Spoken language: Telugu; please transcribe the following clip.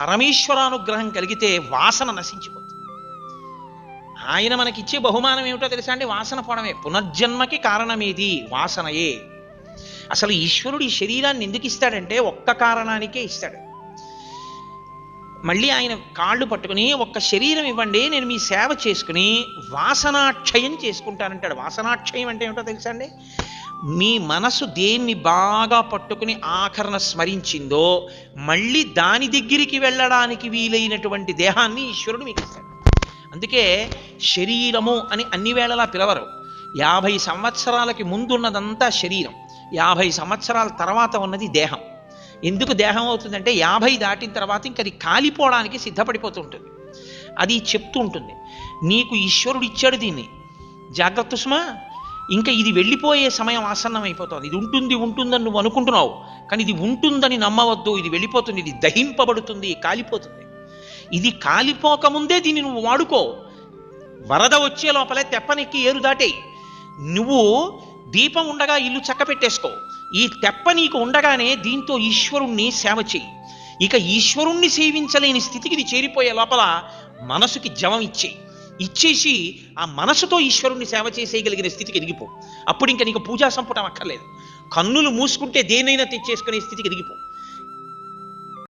పరమేశ్వరానుగ్రహం కలిగితే వాసన నశించిపోతుంది. ఆయన మనకిచ్చే బహుమానం ఏమిటో తెలుసా అండి? వాసన పోవడమే. పునర్జన్మకి కారణమేది వాసనయే. అసలు ఈశ్వరుడు ఈ శరీరాన్ని ఎందుకు ఇస్తాడంటే ఒక్క కారణానికే ఇస్తాడు. మళ్ళీ ఆయన కాళ్ళు పట్టుకుని ఒక్క శరీరం ఇవ్వండి, నేను మీ సేవ చేసుకుని వాసనాక్షయం చేసుకుంటానంటాడు. వాసనాక్షయం అంటే ఏమిటో తెలుసా అండి? మీ మనసు దేన్ని బాగా పట్టుకుని ఆఖరణ స్మరించిందో మళ్ళీ దాని దగ్గరికి వెళ్ళడానికి వీలైనటువంటి దేహాన్ని ఈశ్వరుడు మీకు ఇస్తాడు. అందుకే శరీరము అని అన్ని వేళలా పిలవరు. 50 సంవత్సరాలకి ముందున్నదంతా శరీరం, 50 సంవత్సరాల తర్వాత ఉన్నది దేహం. ఎందుకు దేహం అవుతుందంటే 50 దాటిన తర్వాత ఇంక అది కాలిపోవడానికి సిద్ధపడిపోతుంటుంది. అది చెప్తూ ఉంటుంది, నీకు ఈశ్వరుడు ఇచ్చాడు దీన్ని, జాగ్రత్త సుమా, ఇంకా ఇది వెళ్ళిపోయే సమయం ఆసన్నం అయిపోతుంది. ఇది ఉంటుందని నువ్వు అనుకుంటున్నావు, కానీ ఇది ఉంటుందని నమ్మవద్దు. ఇది వెళ్ళిపోతుంది, ఇది దహింపబడుతుంది, కాలిపోతుంది. ఇది కాలిపోకముందే దీన్ని నువ్వు వాడుకో. వరద వచ్చే లోపలే తెప్పనెక్కి ఏరు దాటేయి. నువ్వు దీపం ఉండగా ఇల్లు చక్క పెట్టేసుకో. ఈ తెప్ప నీకు ఉండగానే దీంతో ఈశ్వరుణ్ణి సేవ చెయ్యి. ఇక ఈశ్వరుణ్ణి సేవించలేని స్థితికి ఇది చేరిపోయే లోపల మనసుకి జవం ఇచ్చేసి ఆ మనసుతో ఈశ్వరుణ్ణి సేవ చేసేయగలిగిన స్థితికి ఎదిగిపో. అప్పుడు ఇంకా నీకు పూజా సంపుటం అక్కర్లేదు. కన్నులు మూసుకుంటే దేనైనా తెచ్చేసుకునే స్థితికి ఎదిగిపో.